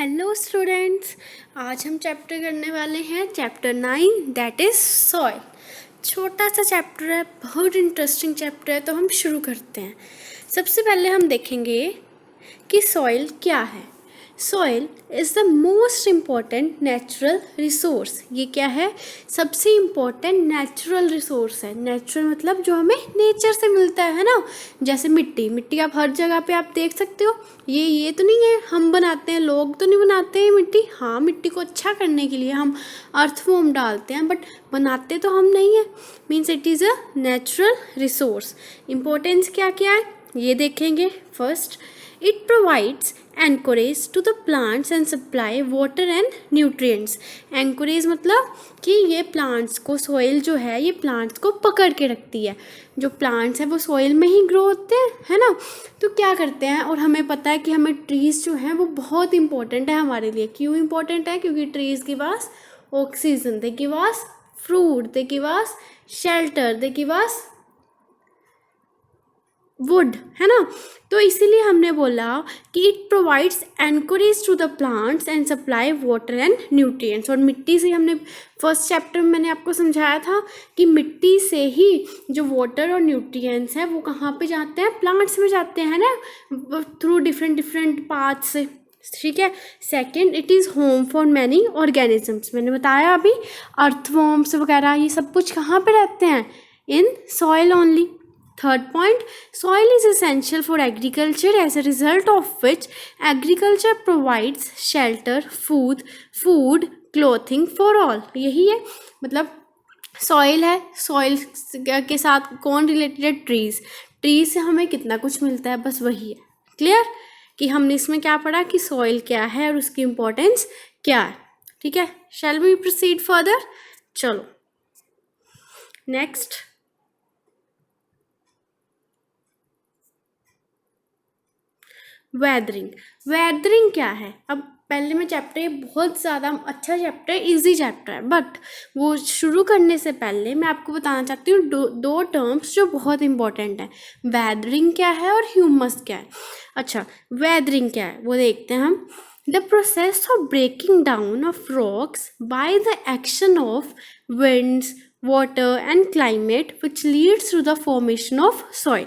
Hello students, आज हम chapter करने वाले हैं चैप्टर 9 दैट इज़ सॉइल। छोटा सा चैप्टर है, बहुत इंटरेस्टिंग चैप्टर है, तो हम शुरू करते हैं। सबसे पहले हम देखेंगे कि सॉइल क्या है। Soil is the most important natural resource. ये क्या है? सबसे इम्पॉर्टेंट नेचुरल रिसोर्स है। नेचुरल मतलब जो हमें नेचर से मिलता है ना। जैसे मिट्टी आप हर जगह पे आप देख सकते हो। ये तो नहीं है हम बनाते हैं, लोग तो नहीं बनाते हैं मिट्टी। हाँ, मिट्टी को अच्छा करने के लिए हम अर्थवॉर्म डालते हैं, बट बनाते तो हम नहीं है। Means it is a natural resource. Importance क्या क्या है ये देखेंगे। First, it provides anchorage to the plants and supply water and nutrients. Anchorage मतलब कि ये plants को, soil जो है ये plants को पकड़ के रखती है। जो plants हैं वो soil में ही grow होते हैं, है ना। तो क्या करते हैं, और हमें पता है कि हमें trees जो हैं वो बहुत important है हमारे लिए। क्यों important है? क्योंकि trees के पास oxygen, they give us fruit, they give us shelter, they give us wood, है ना। तो इसीलिए हमने बोला कि it provides anchorage to the plants and supply water and nutrients. और मिट्टी से हमने फर्स्ट चैप्टर में मैंने आपको समझाया था कि मिट्टी से ही जो वाटर और न्यूट्रिएंट्स हैं वो कहाँ पे जाते हैं? प्लांट्स में जाते हैं ना, थ्रू डिफरेंट पाथ से। ठीक है। Second, it is home for many organisms. मैंने बताया अभी, अर्थवॉर्म्स वगैरह ये सब कुछ कहाँ पे रहते हैं? In soil only. Third point, soil is essential for agriculture, as a result of which agriculture provides shelter, food, clothing for all. यही है, मतलब सॉइल है। सॉइल के साथ कौन रिलेटेड है? ट्रीज से हमें कितना कुछ मिलता है, बस वही है। क्लियर कि हमने इसमें क्या पढ़ा कि सॉइल क्या है और उसकी इम्पोर्टेंस क्या है। ठीक है, शैल वी प्रोसीड फर्दर? चलो नेक्स्ट, वेदरिंग क्या है? अब पहले में चैप्टर, ये बहुत ज़्यादा अच्छा चैप्टर है, इजी चैप्टर है, बट वो शुरू करने से पहले मैं आपको बताना चाहती हूँ दो टर्म्स जो बहुत इंपॉर्टेंट है। वेदरिंग क्या है और ह्यूमस क्या है। अच्छा, वेदरिंग क्या है वो देखते हैं हम। The process of breaking down of rocks by the action of winds, water and climate which leads to the formation of soil.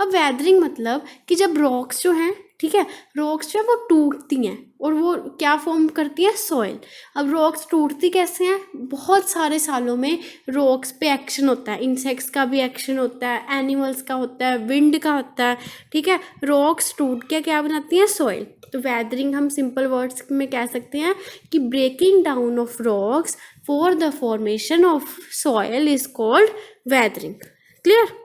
अब वेदरिंग मतलब कि जब रॉक्स जो हैं, ठीक है, रॉक्स जो है वो टूटती हैं और वो क्या फॉर्म करती है? सॉइल। अब रॉक्स टूटती कैसे हैं? बहुत सारे सालों में रॉक्स पे एक्शन होता है। इंसेक्ट्स का भी एक्शन होता है, एनिमल्स का होता है, विंड का होता है। ठीक है, रॉक्स टूट के क्या बनाती हैं? सॉइल। तो वेदरिंग हम सिंपल वर्ड्स में कह सकते हैं कि breaking down of rocks for the formation of soil is called weathering. Clear?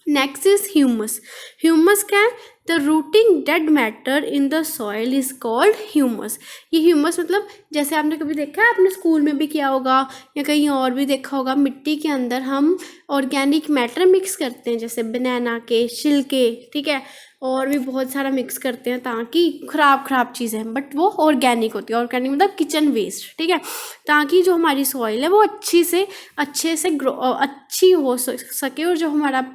Next is humus. Humus क्या है? The rotting dead matter in the soil is called humus. ये ह्यूमस मतलब जैसे आपने कभी देखा है, आपने स्कूल में भी किया होगा या कहीं और भी देखा होगा, मिट्टी के अंदर हम ऑर्गेनिक मैटर मिक्स करते हैं, जैसे बनाना के छिलके, ठीक है, और भी बहुत सारा मिक्स करते हैं ताकि खराब चीज़ें, बट वो ऑर्गेनिक होती है। ऑर्गेनिक मतलब किचन वेस्ट, ठीक है, ताकि जो हमारी सॉइल है वो अच्छे से ग्रो अच्छी हो सके और जो हमारा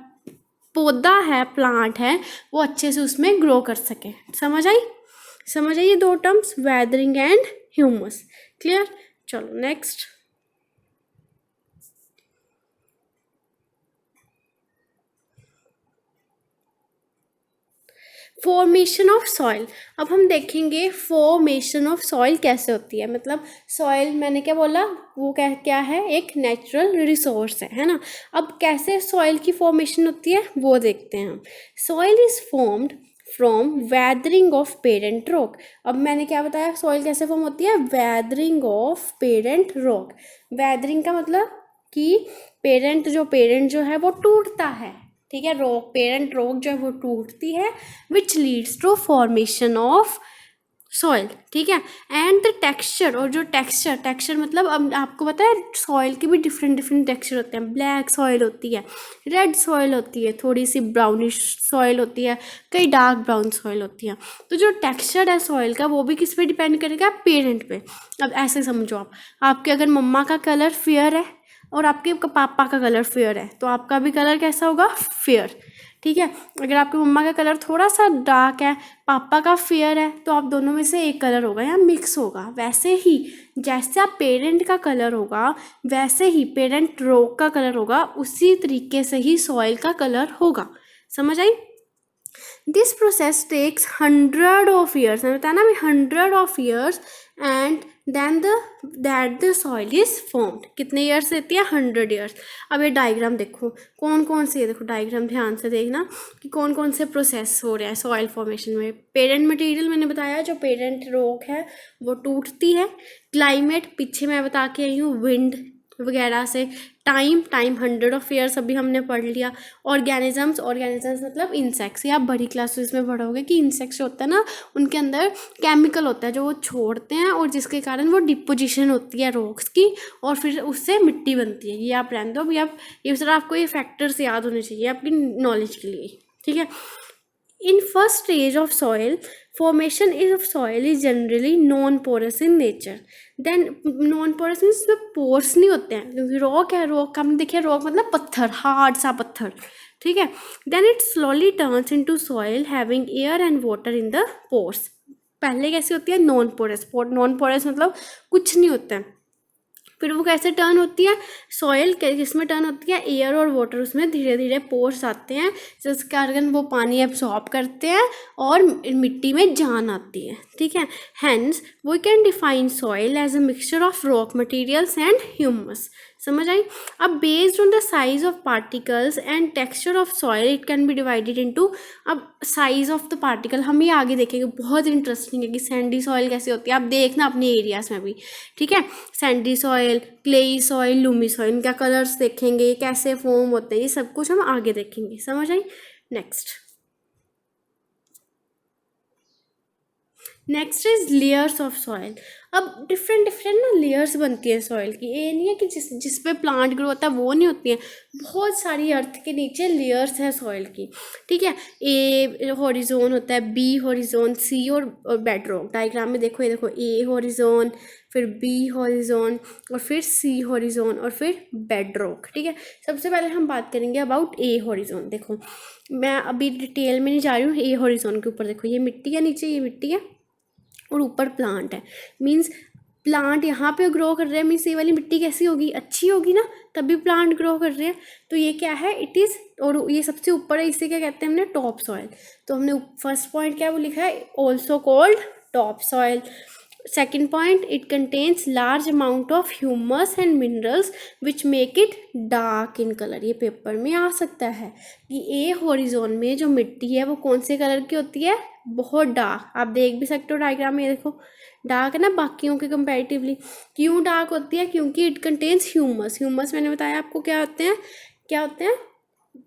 पौधा है, प्लांट है, वो अच्छे से उसमें ग्रो कर सके। समझ आई ये दो terms, weathering and humus. Clear? चलो नेक्स्ट, फॉर्मेशन ऑफ सॉइल। अब हम देखेंगे फॉर्मेशन ऑफ सॉइल कैसे होती है। मतलब सॉइल, मैंने क्या बोला, वो क्या है? एक नेचुरल रिसोर्स है ना। अब कैसे सॉइल की फॉर्मेशन होती है वो देखते हैं हम। Soil is formed from weathering of parent rock. अब मैंने क्या बताया, सॉइल कैसे फॉर्म होती है? Weathering of parent rock. Weathering का मतलब कि पेरेंट जो है वो टूटता है, ठीक है, पेरेंट रॉक जो है वो टूटती है, which leads to formation of soil. ठीक है, एंड द टेक्सचर, और जो टेक्सचर मतलब अब आपको पता है सॉइल के भी डिफरेंट टेक्सचर होते हैं। ब्लैक सॉइल होती है, रेड सॉइल होती है, थोड़ी सी ब्राउनिश सॉइल होती है, कई डार्क ब्राउन सॉइल होती है। तो जो टेक्सचर है सॉइल का वो भी किस पे डिपेंड करेगा? पेरेंट पे। अब ऐसे समझो आप, आपके अगर मम्मा का कलर फेयर है और आपके पापा का कलर फेयर है, तो आपका भी कलर कैसा होगा? फेयर। ठीक है। अगर आपकी मम्मा का कलर थोड़ा सा डार्क है, पापा का फेयर है, तो आप दोनों में से एक कलर होगा या मिक्स होगा। वैसे ही जैसे आप पेरेंट का कलर होगा, वैसे ही पेरेंट रॉक का कलर होगा, उसी तरीके से ही सॉइल का कलर होगा। समझ आई? This process takes 100 of years, मैंने बताया ना अभी 100 of years, and then the soil is formed. कितने ईयर्स लेती है? 100 years। अब ये डायग्राम देखो कौन कौन से, देखो डायग्राम ध्यान से देखना कि कौन कौन से प्रोसेस हो रहे हैं सॉइल फॉर्मेशन में। पेरेंट मटेरियल मैंने बताया, जो पेरेंट रॉक है वो टूटती है। क्लाइमेट पीछे मैं बता के आई हूँ, विंड वगैरह से। टाइम 100 of years अभी हमने पढ़ लिया। ऑर्गेनिजम्स मतलब इंसेक्ट्स। ये आप बड़ी क्लासेस में पढ़ोगे कि इंसेक्ट्स होता है ना, उनके अंदर केमिकल होता है जो वो छोड़ते हैं, और जिसके कारण वो डिपोजिशन होती है रॉक्स की, और फिर उससे मिट्टी बनती है। ये आप रहने दो अभी, आप ये सर आपको ये फैक्टर्स याद होने चाहिए आपकी नॉलेज के लिए, ठीक है। In first stage of soil, formation of soil is generally non-porous in nature. Then non-porous means में pores नहीं होते हैं, क्योंकि रॉक है, रॉक हमने देखिए, रॉक मतलब पत्थर, हार्ड सा पत्थर, ठीक है। Then it slowly turns into soil having air and water in the pores. पहले कैसी होती है? non-porous। non-porous मतलब कुछ नहीं होता है। फिर वो कैसे टर्न होती है? सॉइल किसमें टर्न होती है? एयर और वाटर, उसमें धीरे धीरे पोर्स आते हैं, जिसके कारण वो पानी एब्सॉर्ब करते हैं और मिट्टी में जान आती है, ठीक है। Hence we can define soil as a mixture of rock materials and humus. समझ आई? अब based on the size of particles and texture of soil it can be divided into. अब साइज ऑफ द पार्टिकल हम ये आगे देखेंगे, बहुत interesting है कि सैंडी सॉइल कैसी होती है, आप देखना अपने एरियाज में भी, ठीक है। Sandy soil, clayey soil, Lumi soil, इनका कलर्स देखेंगे, कैसे फॉर्म होते हैं, ये सब कुछ हम आगे देखेंगे। समझ आई? Next is layers of soil. अब डिफरेंट ना लेयर्स बनती है सॉइल की। ये नहीं है कि जिस पे प्लांट ग्रो होता है वो नहीं होती है, बहुत सारी अर्थ के नीचे लेयर्स हैं सॉइल की, ठीक है। ए हॉरिजोन होता है, बी हॉरिजोन, सी और बेड रॉक। डायग्राम में देखो, ये देखो, ए हॉरिजोन, फिर बी हॉरिजोन, और फिर सी हॉरिजोन, और फिर बेड रॉक, ठीक है। सबसे पहले हम बात करेंगे अबाउट ए हॉरिजोन। देखो मैं अभी डिटेल में नहीं जा रही हूँ। ए हॉरिजोन के ऊपर देखो, ये मिट्टी है, नीचे ये मिट्टी है और ऊपर प्लांट है। मीन्स प्लांट यहाँ पे ग्रो कर रहे हैं, मीन्स ये वाली मिट्टी कैसी होगी? अच्छी होगी ना, तभी प्लांट ग्रो कर रहे हैं। तो ये क्या है? इट इज़, और ये सबसे ऊपर है, इसे क्या कहते हैं हमने? Top soil. तो हमने फर्स्ट पॉइंट क्या वो लिखा है? Also called top soil. Second point, it contains large amount of humus and minerals which make it dark in colour. ये पेपर में आ सकता है कि ए हॉरिजोन में जो मिट्टी है वो कौन से कलर की होती है? बहुत डार्क। आप देख भी सकते हो डायग्राम में, देखो डार्क है ना बाकियों के कंपैरेटिवली। क्यों डार्क होती है? क्योंकि इट कंटेन्स ह्यूमस। ह्यूमस मैंने बताया आपको क्या होते हैं?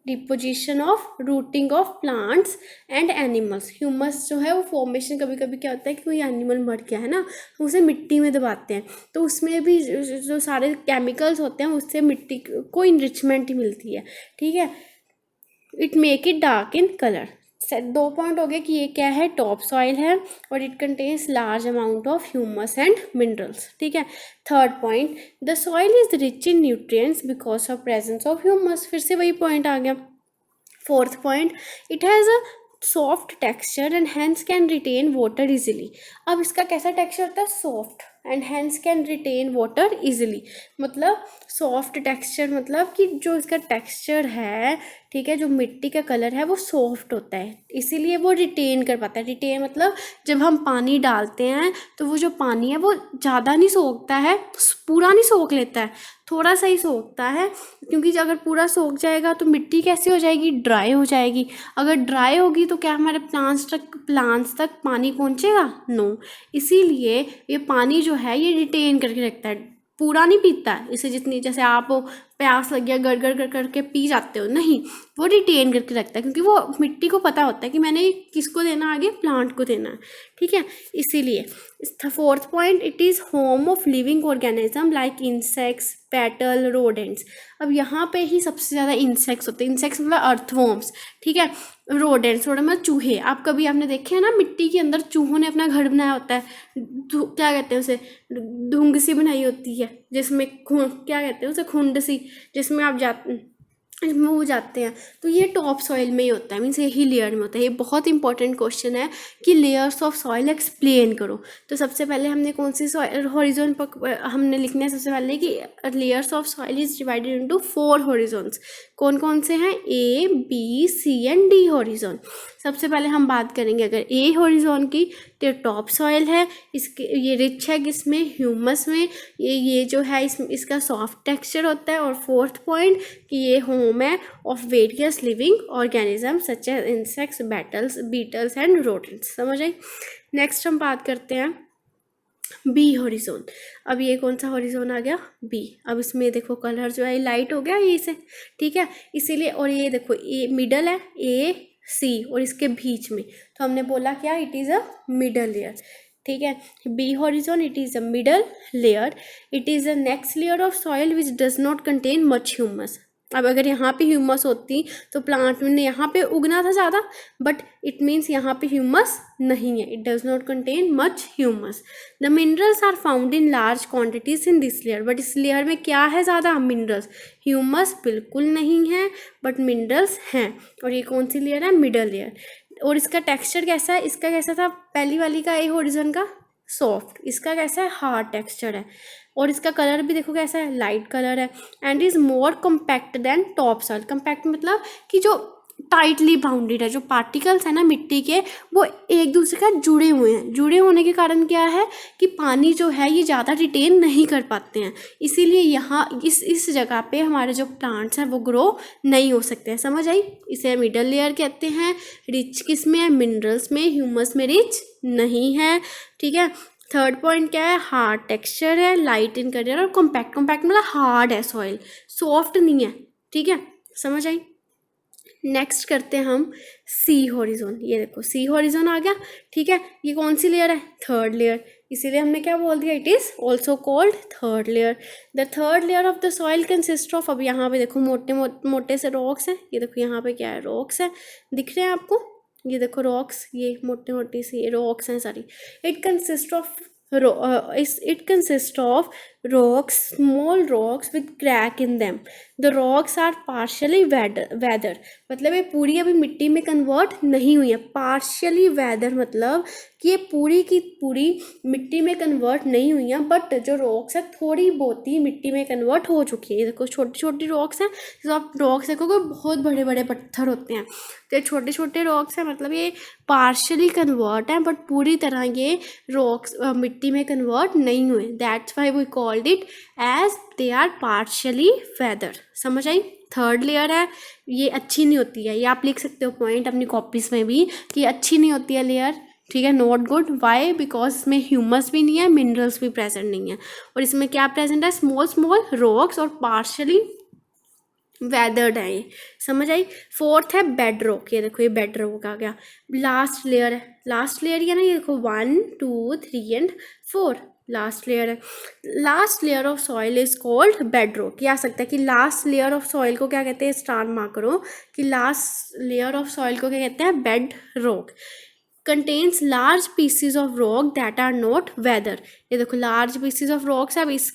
Deposition of routing of plants and animals. Humus जो है वो फॉर्मेशन कभी कभी क्या होता है कि कोई एनिमल मर गया है ना, तो उसे मिट्टी में दबाते हैं, तो उसमें भी जो सारे केमिकल्स होते हैं उससे मिट्टी को इनरिचमेंट ही मिलती है, ठीक है। It make it dark in colour. 2 point हो गए कि ये क्या है? टॉप सॉइल है और it contains large amount of humus and minerals, ठीक है। Third point, the soil is rich in nutrients because of presence of humus. फिर से वही पॉइंट आ गया। Fourth point, it has a soft texture and hence can retain water easily. अब इसका कैसा टेक्सचर होता है? Soft, and hence can retain water easily. मतलब सॉफ्ट टेक्सचर मतलब कि जो इसका टेक्सचर है, ठीक है, जो मिट्टी का कलर है वो सॉफ्ट होता है, इसीलिए वो रिटेन कर पाता है। रिटेन मतलब जब हम पानी डालते हैं तो वो जो पानी है वो ज़्यादा नहीं सोखता है, पूरा नहीं सोख लेता है, थोड़ा सा ही सोखता है, क्योंकि अगर पूरा सोख जाएगा तो मिट्टी कैसी हो जाएगी? ड्राई हो जाएगी। अगर ड्राई होगी तो क्या हमारे प्लांट्स तक पानी पहुँचेगा? नो। इसीलिए ये पानी जो है ये रिटेन करके रखता है, पूरा नहीं पीता है इसे। जितनी जैसे आप प्यास लग गया गड़ गड़ करके पी जाते हो, नहीं, वो रिटेन करके रखता है, क्योंकि वो मिट्टी को पता होता है कि मैंने किसको देना, आगे प्लांट को देना है, ठीक है। इसीलिए fourth point, it is home of living organism like insects, petal, rodents. अब यहाँ पे ही सबसे ज़्यादा इंसेक्ट्स होते हैं। इंसेक्ट्स मतलब अर्थवॉर्म्स, ठीक है। रोडेंट्स मतलब चूहे। आप कभी आपने देखे हैं ना मिट्टी के अंदर चूहों ने अपना घर बनाया होता है, क्या कहते हैं उसे? धुंग सी बनाई होती है, जिसमें क्या कहते हैं उसे? खुंड सी, जिसमें आप इसमें हो जाते हैं। तो ये टॉप सॉइल में ही होता है, मीन्स यही लेयर में होता है। ये बहुत इंपॉर्टेंट क्वेश्चन है कि लेयर्स ऑफ सॉइल एक्सप्लेन करो। तो सबसे पहले हमने कौन सी सॉइल हॉरिजॉन पर हमने लिखना है सबसे पहले कि layers of soil is divided into 4 horizons. कौन कौन से हैं? A, B, C and D horizon. सबसे पहले हम बात करेंगे अगर ए हॉरिजॉन की, तो टॉप सॉइल है, इसके ये रिच है किसमें? ह्यूमस में। ये जो है इसका सॉफ्ट टेक्सचर होता है। और फोर्थ पॉइंट कि ये होम है of various living organism such as insects, beetles and rodents. समझ आई? नेक्स्ट हम बात करते हैं बी हॉरिजॉन। अब ये कौन सा हॉरिजॉन आ गया? बी। अब इसमें देखो कलर जो है लाइट हो गया ये से, ठीक है, इसीलिए। और ये देखो ए मिडल है, ए सी, और इसके बीच में तो हमने बोला क्या? It is a middle layer, ठीक है। B horizon it is a middle layer, it is a next layer of soil which does not contain much humus. अब अगर यहाँ पे ह्यूमस होती तो प्लांट ने यहाँ पे उगना था ज़्यादा, बट इट मीन्स यहाँ पे ह्यूमस नहीं है, it does not contain much humus. The minerals are found in large quantities in this layer, but इस लेयर में क्या है ज़्यादा? मिनरल्स। ह्यूमस बिल्कुल नहीं है बट मिनरल्स हैं। और ये कौन सी लेयर है? Middle layer. और इसका टेक्सचर कैसा है? इसका कैसा था पहली वाली का, ए हॉरिजॉन का? सॉफ्ट। इसका कैसा है? हार्ड टेक्सचर है। और इसका कलर भी देखो कैसा है? लाइट कलर है। And is more compact than top soil. Compact मतलब कि जो टाइटली बाउंडेड है, जो पार्टिकल्स है ना मिट्टी के, वो एक दूसरे का जुड़े हुए हैं। जुड़े होने के कारण क्या है कि पानी जो है ये ज़्यादा रिटेन नहीं कर पाते हैं, इसीलिए यहाँ इस जगह पे हमारे जो प्लांट्स हैं वो ग्रो नहीं हो सकते हैं। समझ आई? इसे मिडल लेयर कहते हैं। रिच किस में है? मिनरल्स में। ह्यूमस में रिच नहीं है, ठीक है। थर्ड पॉइंट क्या है? हार्ड टेक्सचर है, लाइट इन कलर, और कॉम्पैक्ट। कॉम्पैक्ट मतलब हार्ड है सॉइल, सॉफ्ट नहीं है, ठीक है। समझ आई? नेक्स्ट करते हैं हम सी हॉरिजॉन। ये देखो सी हॉरिजॉन आ गया, ठीक है। ये कौन सी लेयर है? थर्ड लेयर, इसीलिए हमने क्या बोल दिया? It is also called third layer. The third layer of the soil consist of, अब यहाँ पे देखो मोटे से रॉक्स हैं। ये देखो यहाँ पे क्या है? रॉक्स है, दिख रहे हैं आपको? ये देखो रॉक्स, ये मोटे मोटी सी रॉक्स हैं सारी। It consist of it consists of rocks, small rocks with crack in them. The rocks are partially weather, मतलब ये पूरी अभी मिट्टी में कन्वर्ट नहीं हुई है। पार्शियली वेदर मतलब कि ये पूरी की पूरी मिट्टी में कन्वर्ट नहीं हुई है, बट जो रॉक्स है थोड़ी बहुत ही मिट्टी में कन्वर्ट हो चुकी है। ये देखो छोटी छोटी रॉक्स हैं। तो आप रॉक्स देखोगे बहुत बड़े बड़े पत्थर होते हैं, तो ये छोटे छोटे रॉक्स हैं, मतलब ये पार्शियली कन्वर्ट है, बट पूरी तरह ये रॉक्स मिट्टी में कन्वर्ट नहीं हुए। That's why we called it as they are partially weather. समझ आई? थर्ड लेयर है, ये अच्छी नहीं होती है। ये आप लिख सकते हो पॉइंट अपनी कॉपीज़ में भी कि अच्छी नहीं होती है लेयर, ठीक है, नॉट गुड। वाई? बिकॉज इसमें ह्यूमस भी नहीं है, मिनरल्स भी प्रेजेंट नहीं है। और इसमें क्या प्रेजेंट है? स्मॉल स्मॉल रॉक्स और पार्शियली वेदर्ड है ये। समझ आई? फोर्थ है बेड रॉक। ये देखो ये बेड रॉक आ गया। लास्ट लेयर है, लास्ट लेयर ये ना, ये देखो 1 2 3 एंड 4 लास्ट लेयर है। Last layer of soil is called bed rock. ये आ सकता है कि लास्ट लेयर ऑफ सॉइल को क्या कहते हैं? स्टार मार्क करो कि लास्ट लेयर ऑफ सॉइल को क्या कहते हैं? Bed rock. Contains large pieces of rock that are not weather. ये देखो लार्ज पीसीज ऑफ रॉक्स, अब इस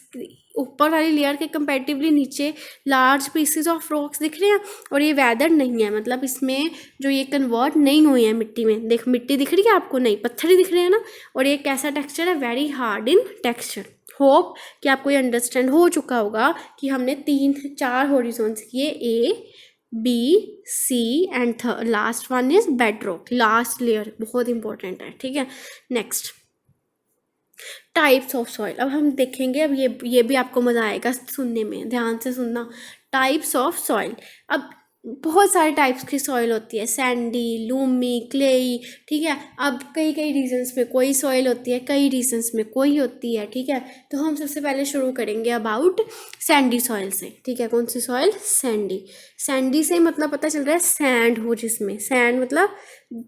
ऊपर वाली लेयर के कंपेरेटिवली नीचे लार्ज पीसीज ऑफ रॉक्स दिख रहे हैं, और ये वेदर नहीं है, मतलब इसमें जो ये कन्वर्ट नहीं हुए हैं मिट्टी में। देख मिट्टी दिख रही है आपको? नहीं, पत्थर ही दिख रहे हैं ना। और ये कैसा टेक्सचर है? Very hard in texture. Hope कि आपको ये अंडरस्टैंड हो चुका होगा कि हमने 3-4 हॉरिजॉन्स किए, A B C and last one is bed rock. Last layer बहुत इंपॉर्टेंट है, ठीक है। Next types of soil. अब हम देखेंगे, अब ये भी आपको मज़ा आएगा सुनने में, ध्यान से सुनना। Types of soil. अब बहुत सारे टाइप्स की सॉइल होती है, सैंडी, लूमी, क्लेई, ठीक है। अब कई कई रीजन्स में कोई सॉइल होती है, कई रीजन्स में कोई होती है, ठीक है। तो हम सबसे पहले शुरू करेंगे अबाउट सैंडी सॉइल से, ठीक है। कौन सी सॉइल? सैंडी। सैंडी से मतलब पता चल रहा है सैंड हो, जिसमें सैंड मतलब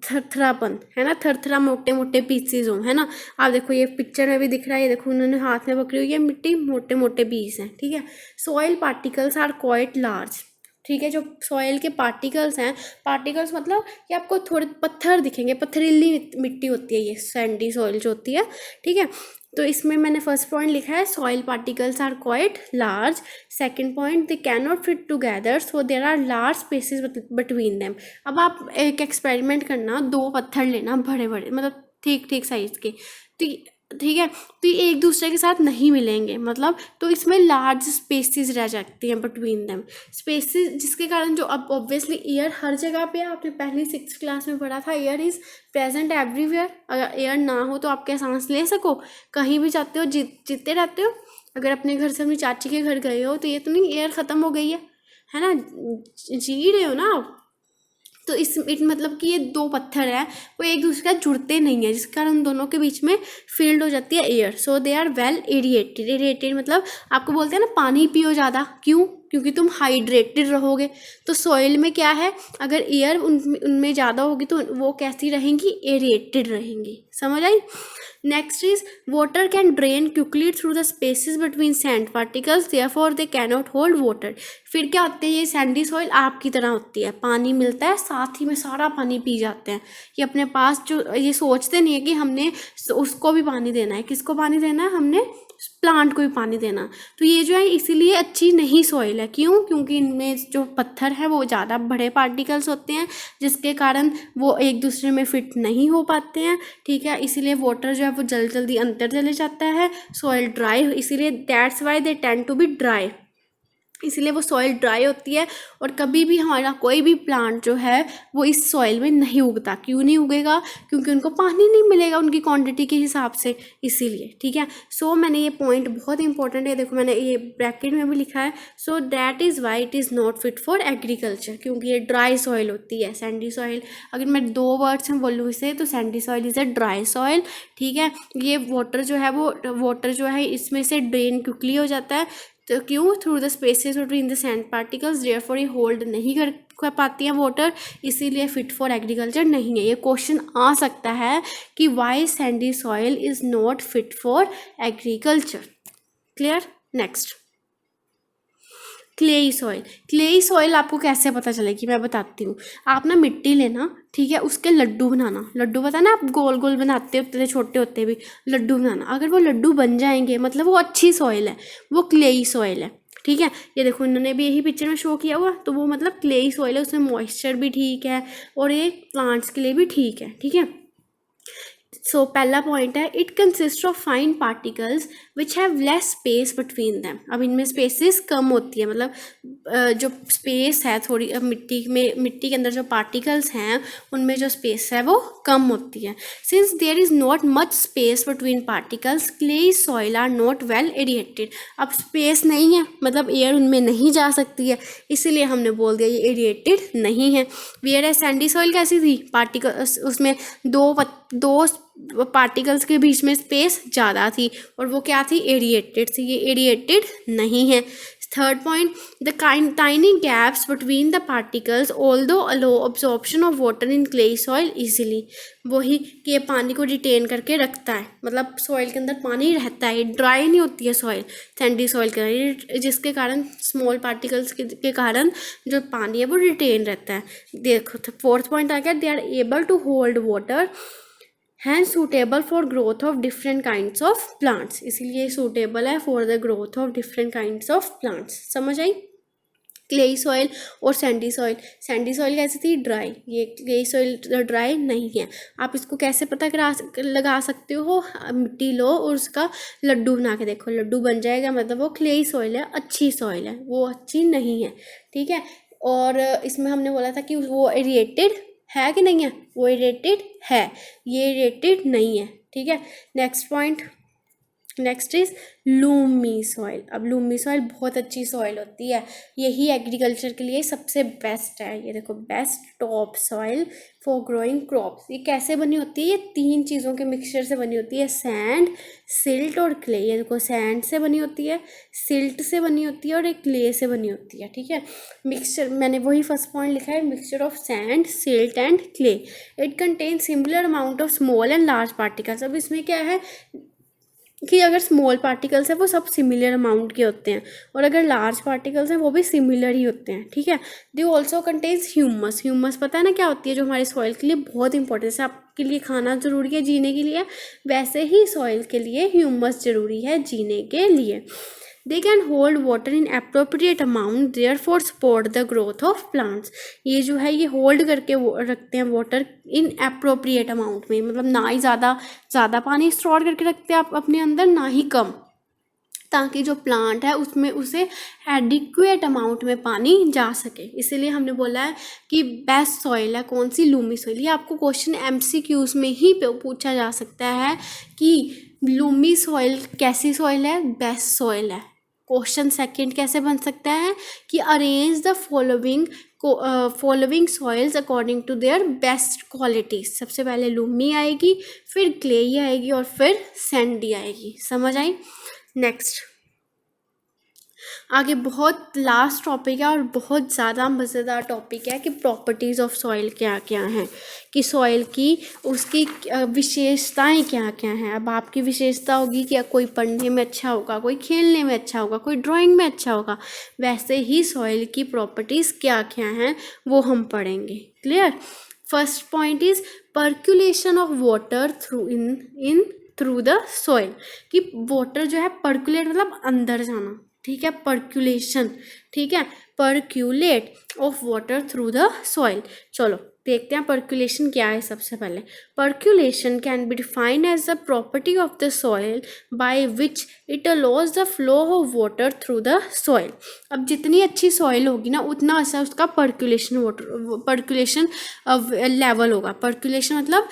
थरथरापन है ना, थरथरा मोटे मोटे पीसेज हो, है ना। आप देखो ये पिक्चर में भी दिख रहा है, ये देखो उन्होंने हाथ में पकड़ी हुई है मिट्टी, मोटे मोटे पीस हैं, ठीक है। Soil particles are quite large, ठीक है। जो सॉइल के पार्टिकल्स हैं, पार्टिकल्स मतलब कि आपको थोड़े पत्थर दिखेंगे, पथरीली मिट्टी होती है ये सैंडी सॉइल जो होती है, ठीक है। तो इसमें मैंने फर्स्ट पॉइंट लिखा है soil particles are quite large. Second point they can not fit together so there are large spaces between them. अब आप एक एक्सपेरिमेंट करना, 2 पत्थर लेना बड़े बड़े, मतलब ठीक ठीक साइज़ के, तो ठीक है, तो ये एक दूसरे के साथ नहीं मिलेंगे, मतलब तो इसमें लार्ज स्पेसेस रह जाती हैं बिटवीन देम, स्पेसेस, जिसके कारण जो अब ऑब्वियसली एयर हर जगह पे है। आपने पहली 6th क्लास में पढ़ा था एयर इज़ प्रेजेंट एवरीवेयर। अगर एयर ना हो तो आप क्या सांस ले सको? कहीं भी जाते हो जीते रहते हो। अगर अपने घर से अपनी चाची के घर गए हो तो ये तो नहीं एयर ख़त्म हो गई है ना, जी रहे हो ना आप। तो इस मतलब कि ये 2 पत्थर हैं, वो एक दूसरे का जुड़ते नहीं है, जिस कारण उन दोनों के बीच में फील्ड हो जाती है air. So they are well aerated. Aerated मतलब आपको बोलते हैं ना पानी पियो ज़्यादा, क्यों? क्योंकि तुम हाइड्रेटेड रहोगे। तो सॉइल में क्या है, अगर एयर उनमें ज़्यादा होगी तो वो कैसी रहेंगी? एरिएटेड रहेंगी। समझ आई? Next is water can drain quickly through the spaces between sand particles therefore they can not hold water. फिर क्या होते हैं, ये सैंडी सॉइल आपकी तरह होती है, पानी मिलता है साथ ही में सारा पानी पी जाते हैं। ये अपने पास जो ये सोचते नहीं है कि हमने उसको भी पानी देना है। किसको पानी देना है? हमने प्लांट को भी पानी देना। तो ये जो है इसीलिए अच्छी नहीं सॉइल है। क्यों? क्योंकि इनमें जो पत्थर है वो ज़्यादा बड़े पार्टिकल्स होते हैं, जिसके कारण वो एक दूसरे में फिट नहीं हो पाते हैं। ठीक है, इसीलिए वाटर जो है वो जल्दी अंदर चले जाता है। सॉइल ड्राई, इसीलिए that's why they tend to be dry, इसलिए वो सॉइल ड्राई होती है। और कभी भी हमारा कोई भी प्लांट जो है वो इस सॉइल में नहीं उगता। क्यों नहीं उगेगा? क्योंकि उनको पानी नहीं मिलेगा उनकी क्वांटिटी के हिसाब से, इसीलिए। ठीक है, सो मैंने ये पॉइंट बहुत इंपॉर्टेंट है, देखो मैंने ये ब्रैकेट में भी लिखा है। So that is why it is not fit for agriculture, क्योंकि ये ड्राई सॉइल होती है। सैंडी सॉइल, अगर मैं 2 वर्ड्स में बोलूँ इसे, तो Sandy soil is a dry soil. ठीक है, ये वाटर जो है वो वाटर जो है इसमें से ड्रेन क्विकली हो जाता है। तो क्यों? Through the spaces between the sand particles, therefore ये होल्ड नहीं कर पाती हैं वाटर, इसीलिए फिट फॉर एग्रीकल्चर नहीं है। ये क्वेश्चन आ सकता है कि why sandy soil is not fit for agriculture. Clear? Next, clayey soil. Clayey soil आपको कैसे पता चलेगी, मैं बताती हूँ। आप ना मिट्टी लेना, ठीक है, उसके लड्डू बनाना। लड्डू पता ना, आप गोल गोल बनाते होते थे, छोटे होते भी लड्डू बनाना। अगर वो लड्डू बन जाएंगे मतलब वो अच्छी सॉइल है, वो क्लेई सॉइल है। ठीक है, ये देखो इन्होंने भी यही पिक्चर में शो किया हुआ, तो वो मतलब क्लेई सॉइल है, उसमें मॉइस्चर भी ठीक है और ये प्लांट्स के लिए भी ठीक है। ठीक है, सो पहला पॉइंट है it consist of fine particles which have less space between them. अब इनमें स्पेसेस कम होती है, मतलब जो स्पेस है थोड़ी मिट्टी के अंदर जो पार्टिकल्स हैं उनमें जो स्पेस है वो कम होती है। Since there is not much space between particles clay soil are not well aerated. अब स्पेस नहीं है मतलब एयर उनमें नहीं जा सकती है, इसीलिए हमने बोल दिया ये एरिएटेड नहीं है। वेयर सैंडी सॉइल कैसी थी? पार्टिकल उसमें दो पार्टिकल्स के बीच में स्पेस ज़्यादा थी और वो क्या थी? एरिएटेड थी। ये एरिएटेड नहीं है। Third point, the tiny gaps between the particles although allow absorption of water in clay soil easily. वही कि ये पानी को रिटेन करके रखता है, मतलब सॉइल के अंदर पानी रहता है, ड्राई नहीं होती है सॉइल सैंडी सॉइल के अंदर, जिसके कारण स्मॉल पार्टिकल्स के कारण जो पानी है वो रिटेन रहता है। देखो फोर्थ पॉइंट आ गया, they are able to hold water and suitable for growth of different kinds of plants. इसीलिए सूटेबल है for the growth of different kinds of plants. समझ आई? क्लेई सॉइल और सैंडी सॉइल। सैंडी सॉइल कैसी थी? Dry. ये clayey soil dry नहीं है। आप इसको कैसे पता लगा सकते हो? मिट्टी लो और उसका लड्डू बना के देखो, लड्डू बन जाएगा, मतलब वो क्लेई सॉइल है, अच्छी सॉइल है। वो अच्छी नहीं है। ठीक है, और इसमें हमने बोला था कि वो एरिएटेड है कि नहीं है? वो एरिएटेड है, ये एरिएटेड नहीं है। ठीक है, next point, next is Lumi soil. अब लूमी सॉइल बहुत अच्छी सॉइल होती है, यही एग्रीकल्चर के लिए सबसे बेस्ट है। ये देखो, best top soil for growing crops. ये कैसे बनी होती है? ये 3 चीज़ों के मिक्सचर से बनी होती है, सैंड, सिल्ट और क्ले। ये देखो, सैंड से बनी होती है, सिल्ट से बनी होती है और एक क्ले से बनी होती है। ठीक है, मिक्सचर, मैंने वही फर्स्ट पॉइंट लिखा है, mixture of sand, silt and clay. It contain similar amount of small and large particles. अब इसमें क्या है कि अगर स्मॉल पार्टिकल्स हैं वो सब सिमिलर अमाउंट के होते हैं, और अगर लार्ज पार्टिकल्स हैं वो भी सिमिलर ही होते हैं। ठीक है, they also contains humus. Humus पता है ना क्या होती है? जो हमारे सॉइल के लिए बहुत इंपॉर्टेंट है। आप के लिए खाना ज़रूरी है जीने के लिए, वैसे ही सॉइल के लिए ह्यूमस ज़रूरी है जीने के लिए। They can hold water in appropriate amount, therefore support the growth of plants. ये जो है ये होल्ड करके रखते हैं वाटर इन अप्रोप्रिएट अमाउंट में, मतलब ना ही ज़्यादा पानी स्टोर करके रखते हैं आप अपने अंदर, ना ही कम, ताकि जो प्लांट है उसमें उसे एडिक्वेट अमाउंट में पानी जा सके। इसीलिए हमने बोला है कि बेस्ट सॉइल है कौन सी, लूमी सॉइल। ये आपको क्वेश्चन MCQs में ही पूछा जा सकता है कि लूमी सॉइल कैसी सॉइल है, बेस्ट सॉइल है। क्वेश्चन सेकंड कैसे बन सकता है कि arrange the following soils according to their best qualities. सबसे पहले लूमी आएगी, फिर क्लेई आएगी और फिर सैंडी आएगी। समझ आई? नेक्स्ट आगे बहुत लास्ट टॉपिक है और बहुत ज़्यादा मज़ेदार टॉपिक है कि प्रॉपर्टीज़ ऑफ सॉइल क्या क्या हैं, कि सॉइल की उसकी विशेषताएं क्या क्या हैं। अब आपकी विशेषता होगी कि कोई पढ़ने में अच्छा होगा, कोई खेलने में अच्छा होगा, कोई ड्राइंग में अच्छा होगा, वैसे ही सॉइल की प्रॉपर्टीज़ क्या क्या हैं वो हम पढ़ेंगे। Clear? First point is percolation of water through the soil, कि वाटर जो है पर्कुलेट मतलब अंदर जाना, ठीक है, पर्कुलेशन, ठीक है, percolate of water through the soil. चलो देखते हैं पर्कुलेशन क्या है। सबसे पहले percolation can be defined as the property of the soil by which it allows the flow of water through the soil. अब जितनी अच्छी सॉइल होगी ना उतना अच्छा उसका पर्कुलेशन लेवल होगा। पर्कुलेशन मतलब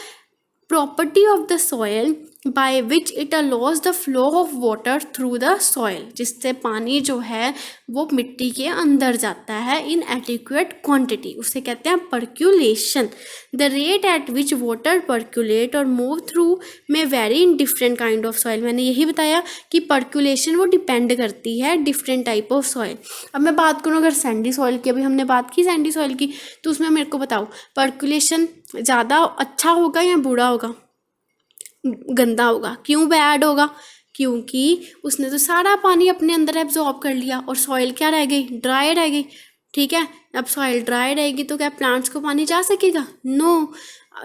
property of the soil by which it allows the flow of water through the soil, जिससे पानी जो है वो मिट्टी के अंदर जाता है इन एडिक्वेट क्वांटिटी, उसे कहते हैं percolation. The rate at which water percolate और मूव थ्रू में vary in different kind of soil. मैंने यही बताया कि पर्क्यूलेशन वो डिपेंड करती है डिफरेंट टाइप ऑफ सॉइल। अब मैं बात करूँ अगर सैंडी सॉइल की, अभी हमने बात की सैंडी सॉइल की, तो उसमें मेरे को बताओ पर्क्यूलेशन ज़्यादा अच्छा होगा या बुरा होगा? गंदा होगा। क्यों बैड होगा? क्योंकि उसने तो सारा पानी अपने अंदर एब्जॉर्ब कर लिया और सॉइल क्या रह गई? ड्राई रह गई। ठीक है, अब सॉइल ड्राई रहेगी तो क्या प्लांट्स को पानी जा सकेगा? नो।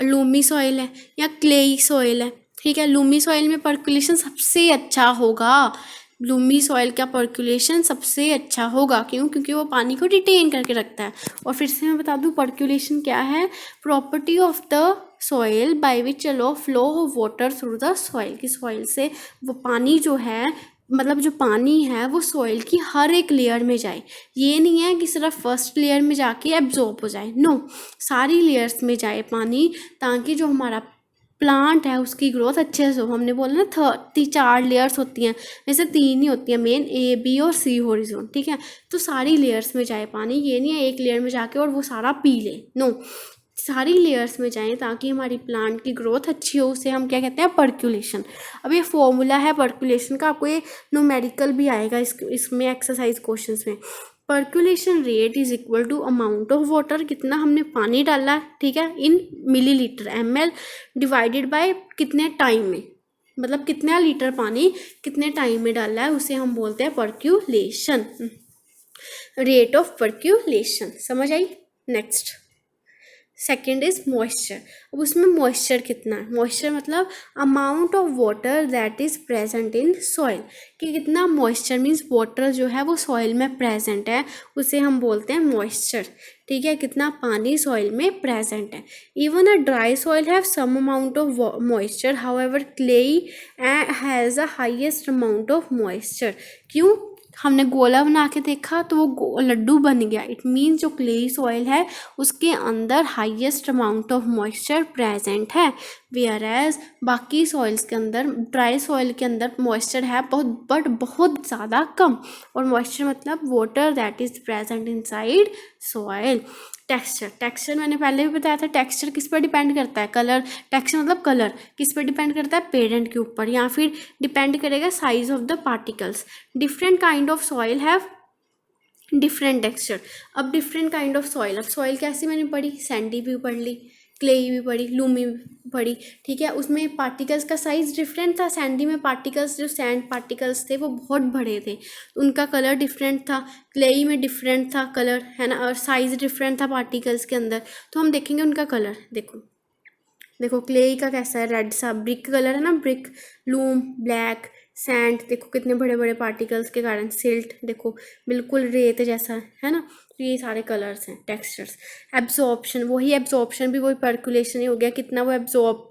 लूमी सॉइल है या क्लेई सॉइल है, ठीक है, लूमी सॉइल में पर्कुलेशन सबसे अच्छा होगा। लूमी सॉइल का पर्कुलेशन सबसे अच्छा होगा। क्यों? क्योंकि वो पानी को रिटेन करके रखता है। और फिर से मैं बता दूं पर्कुलेशन क्या है? Property of the soil by which allow flow of water through the soil, की सॉइल से वो पानी जो है, मतलब जो पानी है वो सॉइल की हर एक लेयर में जाए। ये नहीं है कि सिर्फ फर्स्ट लेयर में जाके एब्जॉर्ब हो जाए, नो, सारी लेयर्स में जाए पानी, ताकि जो हमारा प्लांट है उसकी ग्रोथ अच्छे से हो। हमने बोला ना 4 लेयर्स होती हैं, वैसे 3 ही होती हैं मेन, A, B और C हॉरिजॉन, ठीक है। तो सारी लेयर्स में जाए पानी, ये नहीं है एक लेयर में जाके और वो सारा पी ले, नो, सारी लेयर्स में जाएं ताकि हमारी प्लांट की ग्रोथ अच्छी हो। उसे हम क्या कहते हैं? पर्कुलेशन। अब ये फॉर्मूला है पर्कुलेशन का, आपको ये न्यूमेरिकल भी आएगा इसमें एक्सरसाइज क्वेश्चंस में। Percolation rate is equal to amount of water, कितना हमने पानी डाला, ठीक है, in millilitre ml divided by कितने टाइम में, मतलब कितना लीटर पानी कितने टाइम में डाला है, उसे हम बोलते हैं पर्क्यूलेशन, रेट ऑफ पर्क्यूलेशन। समझ आई? Next second is moisture. अब उसमें मॉइस्चर कितना है? मॉइस्चर मतलब amount of water that is present in soil, कि कितना मॉइस्चर मीन्स वाटर जो है वो सॉइल में प्रेजेंट है, उसे हम बोलते हैं मॉइस्चर, ठीक है, कितना पानी सॉइल में प्रेजेंट है। Even a dry soil have some amount of moisture, however clayey has a highest amount of moisture. क्यों? हमने गोला बना के देखा तो वो लड्डू बन गया। इट मीन्स जो क्लेई सॉइल है उसके अंदर highest amount of moisture present है, वेयर एज बाकी सॉइल्स के अंदर, ड्राई सॉइल के अंदर मॉइस्चर है बट बहुत ज़्यादा कम। और मॉइस्चर मतलब water that is present inside soil. Texture मैंने पहले भी बताया था, टेक्सचर किस पर डिपेंड करता है? कलर। टेक्सचर मतलब कलर किस पर डिपेंड करता है? पेरेंट के ऊपर, या फिर डिपेंड करेगा size of the particles. Different kind of soil have different texture. अब डिफरेंट काइंड ऑफ सॉइल, अब सॉइल कैसी मैंने पढ़ी? सैंडी भी पढ़ ली, क्लेई भी पढ़ी, लूमी भी पढ़ी, ठीक है। उसमें पार्टिकल्स का साइज डिफरेंट था। सैंडी में पार्टिकल्स, जो सैंड पार्टिकल्स थे वो बहुत बड़े थे, उनका कलर डिफरेंट था। क्लेई में डिफरेंट था कलर, है ना, और साइज डिफरेंट था पार्टिकल्स के अंदर। तो हम देखेंगे उनका कलर। देखो देखो क्ले का कैसा है, रेड सा ब्रिक कलर है ना, ब्रिक, लूम ब्लैक, सैंड देखो कितने बड़े बड़े पार्टिकल्स के कारण, सिल्ट देखो बिल्कुल रेत जैसा है ना। तो ये सारे कलर्स हैं, टेक्सचर्स। एब्जॉर्प्शन, वही एब्जॉर्प्शन भी वही पर्कुलेशन ही हो गया, कितना वो एब्जॉर्ब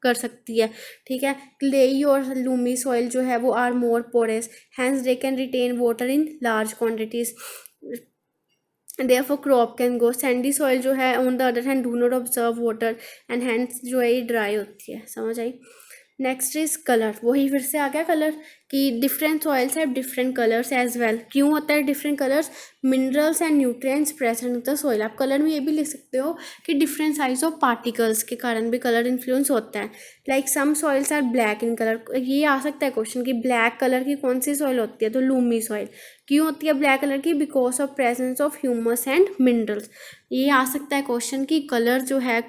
कर सकती है, ठीक है। क्लेई और लूमी सॉइल जो है वो are more porous, hence they can retain water in large quantities, therefore crop can go। Sandy soil जो है on the other hand do not observe water and hence जो है ये ड्राई होती है, समझ आई। नेक्स्ट इज कलर, वही फिर से आ गया कलर कि different soils have different colours as well. क्यों होता है different colours? Minerals and nutrients present in the soil. आप कलर में ये भी लिख सकते हो कि डिफरेंट साइज ऑफ पार्टिकल्स के कारण भी कलर इन्फ्लुएंस होता है। Like some soils are black in colour, ये आ सकता है क्वेश्चन कि ब्लैक कलर की कौन सी सॉइल होती है, तो लूमी सॉइल। क्यों होती है ब्लैक कलर की? Because of presence of humus and minerals. ये आ सकता है क्वेश्चन कि कलर जो है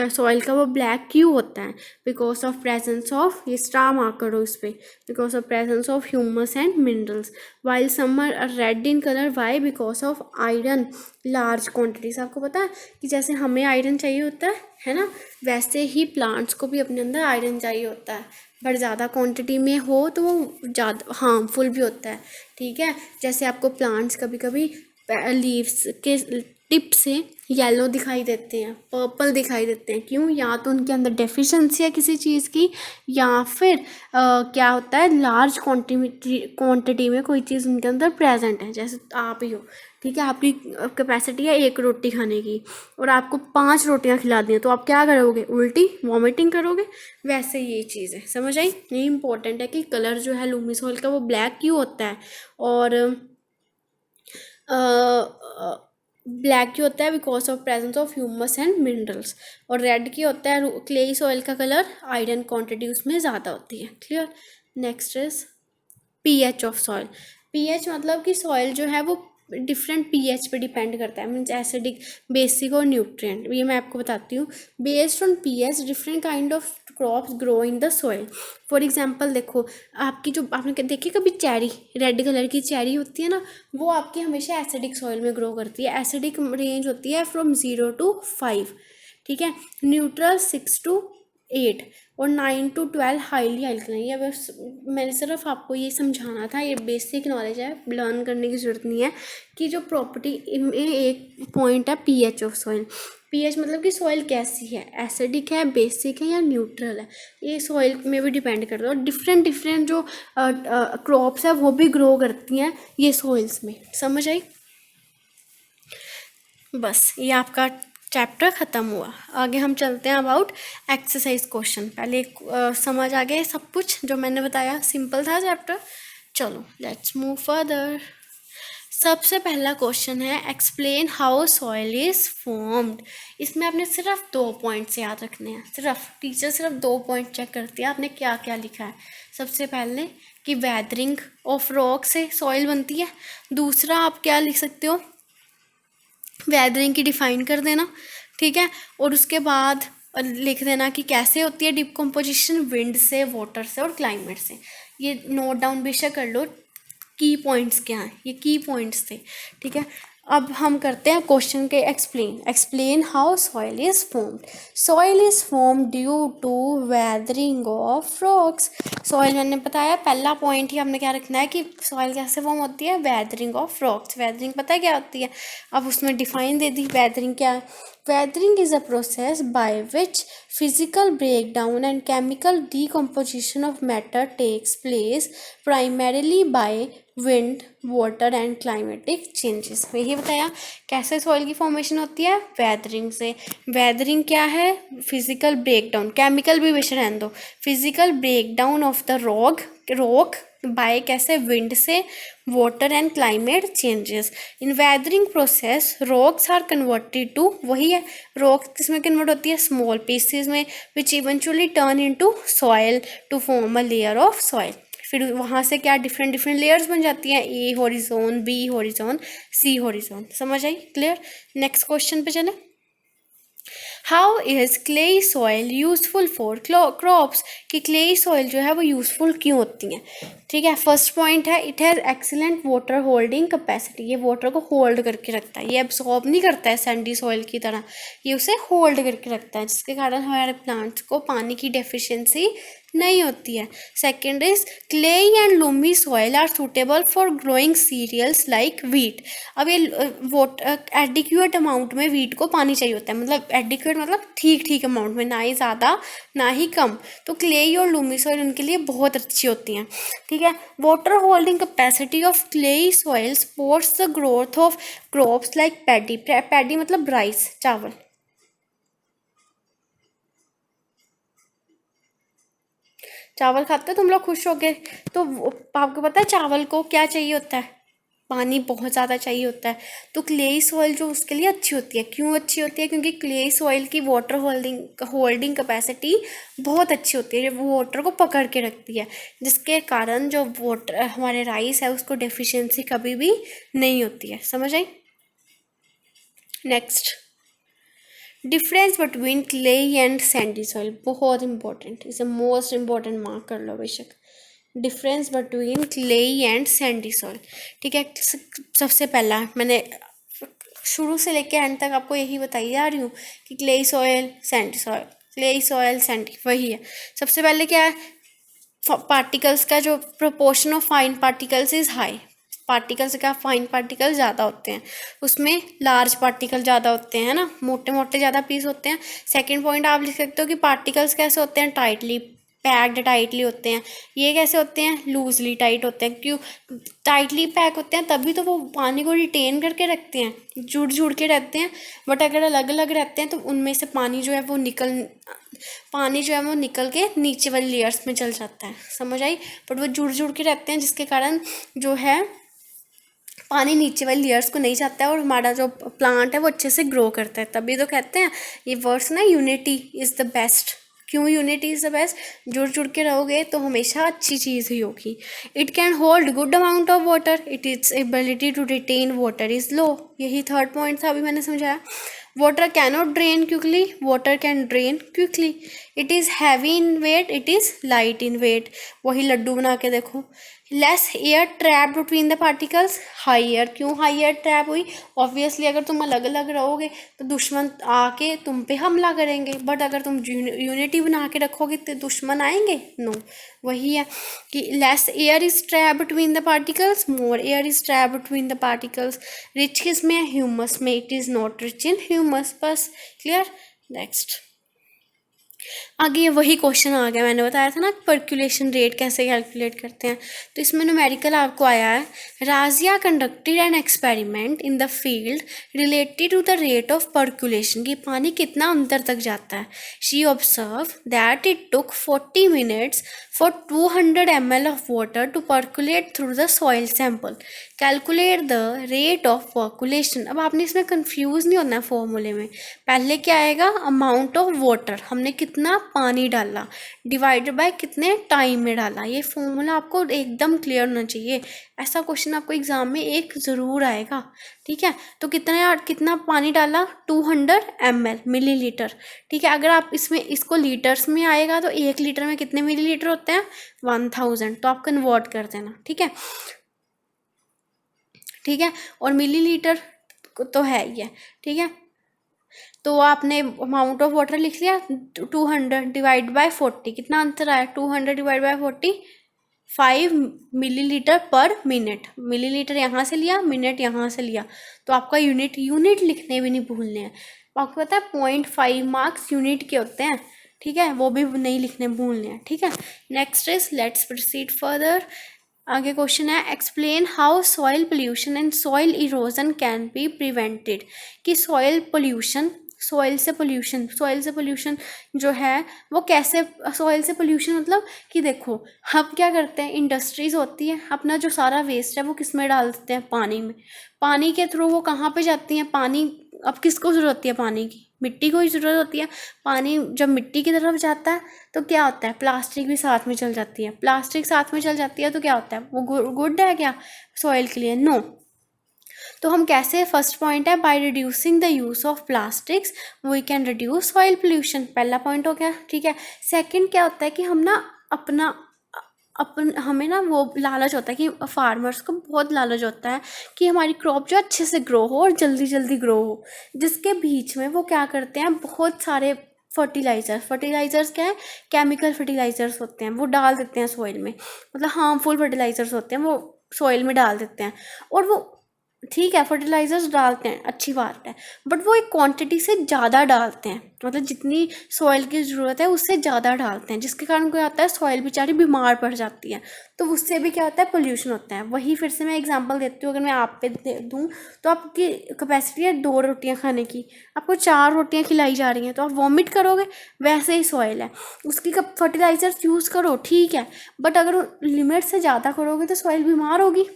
सॉइल का वो ब्लैक क्यों होता है? बिकॉज ऑफ प्रेजेंस ऑफ, ये स्टार मार्क करो इस पर, because of presence of humus and minerals. While some are red in colour, why? Because of iron large quantities. आपको पता है कि जैसे हमें आयरन चाहिए होता है ना, वैसे ही प्लांट्स को भी अपने अंदर आयरन चाहिए होता है, बट ज़्यादा क्वांटिटी में हो तो वो ज़्यादा हार्मफुल भी होता है, ठीक है। जैसे आपको प्लांट्स कभी कभी लीव्स के टिप से येलो दिखाई देते हैं, पर्पल दिखाई देते हैं, क्यों? या तो उनके अंदर डेफिशिएंसी है किसी चीज़ की, या फिर क्या होता है लार्ज क्वांटिटी में कोई चीज़ उनके अंदर प्रेजेंट है। जैसे आप ही हो, ठीक है, आपकी कैपेसिटी है 1 रोटी खाने की और आपको 5 रोटियां खिला दी हैं, तो आप क्या करोगे? उल्टी वॉमिटिंग करोगे। वैसे ये चीज़ है, समझ आई। ये इंपॉर्टेंट है कि कलर जो है लूमी सॉइल का वो ब्लैक क्यों होता है, और ब्लैक क्यों होता है? Because of presence of humus and minerals. और रेड क्यों होता है? क्लेई सॉइल का कलर आयरन क्वांटिटी उसमें ज़्यादा होती है। Clear. Next is pH of soil. PH मतलब कि सॉइल जो है वो डिफरेंट पीएच पे डिपेंड करता है, मीन्स एसिडिक, बेसिक और न्यूट्रिएंट। ये मैं आपको बताती हूँ। Based on pH different kind of crops grow in the soil. For example देखो, आपकी जो आपने देखी कभी चेरी, रेड कलर की चेरी होती है ना, वो आपकी हमेशा एसिडिक सॉइल में ग्रो करती है। एसिडिक रेंज होती है फ्रॉम 0 to 5, ठीक है। न्यूट्रल 6 to 8 और 9 to 12 हाईली अल्कलाइन। ये बस मैंने सिर्फ आपको ये समझाना था, ये बेसिक नॉलेज है, लर्न करने की ज़रूरत नहीं है कि जो प्रॉपर्टी में एक पॉइंट है पीएच ऑफ सॉइल। पीएच मतलब कि सॉइल कैसी है, एसिडिक है, बेसिक है या न्यूट्रल है, ये सॉइल में भी डिपेंड करता है। और डिफरेंट डिफरेंट जो क्रॉप्स है वो भी ग्रो करती हैं ये सॉइल्स में, समझ आई। बस ये आपका चैप्टर ख़त्म हुआ। आगे हम चलते हैं अबाउट एक्सरसाइज क्वेश्चन। पहले समझ आ गया सब कुछ जो मैंने बताया, सिंपल था चैप्टर। चलो लेट्स मूव फर्दर। सबसे पहला क्वेश्चन है explain how soil is formed. इसमें आपने सिर्फ 2 पॉइंट्स याद रखने हैं, सिर्फ टीचर सिर्फ 2 पॉइंट चेक करती है आपने क्या क्या लिखा है। सबसे पहले कि वेदरिंग ऑफ रॉक से सॉइल बनती है। दूसरा आप क्या लिख सकते हो, वेदरिंग की डिफाइन कर देना, ठीक है। और उसके बाद लिख देना कि कैसे होती है डिकम्पोजिशन, विंड से, वाटर से और क्लाइमेट से। ये नोट डाउन बेशक कर लो, की पॉइंट्स क्या हैं, ये की पॉइंट्स थे, ठीक है। अब हम करते हैं क्वेश्चन के explain how soil is formed. Soil is formed due to weathering of rocks. Soil मैंने बताया पहला पॉइंट ही हमने क्या रखना है कि सॉइल कैसे फॉर्म होती है, वेदरिंग ऑफ रॉक्स। वेदरिंग पता है क्या होती है, अब उसमें डिफाइन दे दी वेदरिंग क्या है। Weathering is a process by which physical breakdown and chemical decomposition of matter takes place primarily by wind, water and climatic changes। यही बताया कैसे सॉइल की फॉर्मेशन होती है, वेदरिंग से। वेदरिंग क्या है, फिजिकल ब्रेकडाउन, केमिकल भी विषय रहने दो, physical breakdown of the rock by कैसे, विंड से, water and climate changes. In weathering process rocks are converted to, वही है रॉक किसमें कन्वर्ट होती है, स्मॉल पीसेस में, which eventually turn into soil to form a layer of soil. फिर वहाँ से क्या डिफरेंट डिफरेंट लेयर्स बन जाती हैं, ए हॉरिजॉन, बी हॉरिजॉन, सी हॉरिजॉन। समझ आई, क्लियर। नेक्स्ट क्वेश्चन पे चले। How is clayey soil useful for crops, कि क्लेई सॉइल जो है वो यूज़फुल क्यों होती हैं। ठीक है, फर्स्ट पॉइंट है it has excellent water holding capacity, ये वाटर को होल्ड करके रखता है, ये एब्सॉर्ब नहीं करता है सैंडी सॉइल की तरह, ये उसे होल्ड करके रखता है, जिसके कारण हमारे प्लांट्स को पानी की डेफिशिएंसी नहीं होती है। Second is clayey and loamy soil are suitable for growing cereals like wheat. अब ये एडिक्यूएट अमाउंट में वीट को पानी चाहिए होता है, मतलब एडिक्यूएट मतलब ठीक ठीक अमाउंट में, ना ही ज़्यादा ना ही कम, तो क्लेई और लूमी सॉइल उनके लिए बहुत अच्छी होती हैं। ठीक है, water holding capacity of clayey soil supports the growth of crops like paddy, paddy मतलब राइस, चावल। चावल खाते हो तुम लोग खुश हो गए, तो आपको पता है चावल को क्या चाहिए होता है, पानी बहुत ज़्यादा चाहिए होता है। तो क्लेई सॉइल जो उसके लिए अच्छी होती है, क्यों अच्छी होती है, क्योंकि क्लेई सॉइल की वाटर होल्डिंग कैपेसिटी बहुत अच्छी होती है, वो वाटर को पकड़ के रखती है, जिसके कारण जो वाटर हमारे राइस है उसको डेफिशिएंसी कभी भी नहीं होती है। समझ आई। Next, difference between clayey and sandy soil, बहुत इंपॉर्टेंट, इसे मोस्ट इंपॉर्टेंट मार्क कर लो बेशक। Difference between clayey and sandy soil. ठीक है, सबसे पहला मैंने शुरू से लेकर एंड तक आपको यही बताई जा रही हूँ कि clayey soil sandy soil, clayey soil Sandy, वही है। सबसे पहले क्या है, पार्टिकल्स का जो proportion of fine particles is high, particle से क्या फाइन पार्टिकल ज़्यादा होते हैं, उसमें लार्ज पार्टिकल ज़्यादा होते हैं ना, मोटे मोटे ज़्यादा पीस होते हैं। सेकंड पॉइंट आप लिख सकते हो कि पार्टिकल्स कैसे होते हैं, टाइटली पैक्ड, टाइटली होते हैं। ये कैसे होते हैं, लूजली टाइट होते हैं। क्यों टाइटली पैक होते हैं, तभी तो वो पानी को रिटेन करके रखते हैं, जुड़ जुड़ के रहते हैं। बट अगर अलग अलग रहते हैं तो उनमें से पानी जो है वो निकल के नीचे वाली लेयर्स में चल जाता है। समझ आई। बट वो जुड़ जुड़ के रहते हैं, जिसके कारण जो है पानी नीचे वाली लेयर्स को नहीं जाता है और हमारा जो प्लांट है वो अच्छे से ग्रो करता है। तभी तो कहते हैं ये वर्ड्स ना, यूनिटी इज़ द बेस्ट। क्यों यूनिटी इज़ द बेस्ट, जुड़ जुड़ के रहोगे तो हमेशा अच्छी चीज़ ही होगी। It can hold good amount of water, it is ability to retain water is low, यही थर्ड पॉइंट था अभी मैंने समझाया। Water cannot drain quickly, water can drain quickly. It is heavy in weight, it is light in weight, वही लड्डू बना के देखो। Less air trap between the particles, high air, क्यों हाई एयर ट्रैप हुई, ऑब्वियसली अगर तुम अलग अलग रहोगे तो दुश्मन आके तुम पे हमला करेंगे, बट अगर तुम यूनिटी बना के रखोगे तो दुश्मन आएंगे, नो। वही है कि less air is trap between the particles, more air is trap between the particles. Rich किस में, ह्यूमस में, it is not rich in humus. बस क्लियर। नेक्स्ट, आगे वही क्वेश्चन आ गया, मैंने बताया था ना पर्कुलेशन रेट कैसे कैलकुलेट करते हैं। तो इसमें न्यूमेरिकल आपको आया है, Raziya conducted an experiment in the field related to the rate of percolation, कि पानी कितना अंदर तक जाता है। She observe that it took 40 minutes for 200 ml of water to percolate through the soil sample, calculate the rate of percolation. अब आपने इसमें कंफ्यूज नहीं होना है फॉर्मूले में, पहले क्या आएगा, अमाउंट ऑफ वाटर, हमने कितना पानी डाला, डिवाइडेड बाय कितने टाइम में डाला। ये फॉर्मूला आपको एकदम क्लियर होना चाहिए, ऐसा क्वेश्चन आपको एग्जाम में एक ज़रूर आएगा। ठीक है, तो कितना पानी डाला, 200 ml, मिलीलीटर। ठीक है, अगर आप इसको लीटर्स में आएगा तो 1 लीटर में कितने मिलीलीटर होते हैं, 1000, तो आप कन्वर्ट कर देना। ठीक है, ठीक है, और मिलीलीटर तो है ही है। ठीक है, तो आपने अमाउंट ऑफ वाटर लिख लिया, 200 डिवाइड बाय 40, कितना आंसर आया, 200 डिवाइड बाय 40, 5 मिलीलीटर पर मिनट। मिलीलीटर यहाँ से लिया, मिनट यहाँ से लिया, तो आपका यूनिट लिखने भी नहीं भूलने हैं। आपको पता है 0.5 मार्क्स यूनिट के होते हैं। ठीक है, वो भी नहीं लिखने भूलने हैं। ठीक है, next is let's proceed further. आगे क्वेश्चन है, explain how soil pollution and soil erosion can be prevented, कि सॉइल से पोल्यूशन जो है वो कैसे, सॉइल से पोल्यूशन मतलब कि देखो हम क्या करते हैं, इंडस्ट्रीज़ होती है, अपना जो सारा वेस्ट है वो किस में डाल देते हैं, पानी में। पानी के थ्रू वो कहाँ पे जाती हैं, पानी अब किसको ज़रूरत होती है पानी की, मिट्टी को ही ज़रूरत होती है। पानी जब मिट्टी की तरफ जाता है तो क्या होता है, प्लास्टिक भी साथ में चल जाती है। प्लास्टिक साथ में चल जाती है तो क्या होता है, वो गुड है क्या सॉइल के लिए, नो। तो हम कैसे, फर्स्ट पॉइंट है by reducing the use of plastics we can reduce soil pollution, पहला पॉइंट हो गया, ठीक है। सेकंड क्या होता है कि हम ना अपना हमें ना वो लालच होता है कि फार्मर्स को बहुत लालच होता है कि हमारी क्रॉप जो अच्छे से ग्रो हो और जल्दी जल्दी ग्रो हो, जिसके बीच में वो क्या करते हैं, बहुत सारे फर्टिलाइजर्स क्या है, केमिकल फर्टिलाइजर्स होते हैं, वो डाल देते हैं सॉइल में, मतलब हार्मफुल फर्टिलाइजर्स होते हैं, वो सॉइल में डाल देते हैं। और वो ठीक है, फर्टिलाइजर्स डालते हैं, अच्छी बात है, बट वो एक क्वांटिटी से ज़्यादा डालते हैं, मतलब जितनी सॉइल की ज़रूरत है उससे ज़्यादा डालते हैं, जिसके कारण क्या होता है, सॉइल बेचारी बीमार पड़ जाती है। तो उससे भी क्या होता है, पोल्यूशन होता है। वही फिर से मैं एग्जांपल देती हूँ, अगर मैं आप पे दे दूँ, तो आपकी कैपेसिटी है 2 रोटियाँ खाने की, आपको 4 रोटियाँ खिलाई जा रही हैं, तो आप वॉमिट करोगे। वैसे ही सॉइल है, उसकी फर्टिलाइजर्स यूज़ करो, ठीक है, बट अगर लिमिट से ज़्यादा करोगे तो सॉइल बीमार होगी।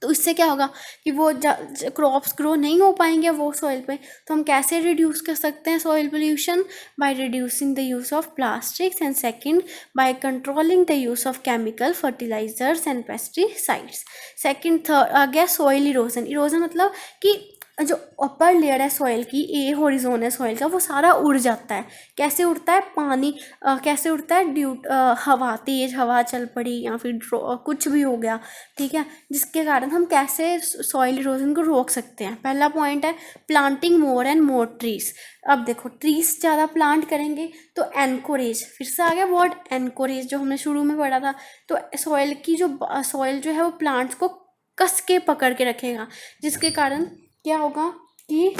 तो इससे क्या होगा कि वो क्रॉप्स ग्रो नहीं हो पाएंगे वो सॉइल पे। तो हम कैसे रिड्यूस कर सकते हैं soil pollution, by reducing the use of plastics, and second by controlling the use of chemical fertilizers and pesticides. Second, third आ गया सॉइल इरोजन। इरोजन मतलब कि जो अपर लेयर है सॉइल की, ए हॉरिजोन है सॉइल का, वो सारा उड़ जाता है। कैसे उड़ता है, पानी कैसे उड़ता है, हवा, तेज हवा चल पड़ी या फिर कुछ भी हो गया, ठीक है, जिसके कारण हम कैसे सॉइल इरोजन को रोक सकते हैं। पहला पॉइंट है planting more and more trees. अब देखो, ट्रीज ज़्यादा प्लांट करेंगे तो एनकोरेज, फिर से आ गया वर्ड एनकोरेज जो हमने शुरू में पढ़ा था। तो सॉइल की जो सॉइल जो है वो प्लांट्स को कस के पकड़ के रखेगा, जिसके कारण क्या होगा कि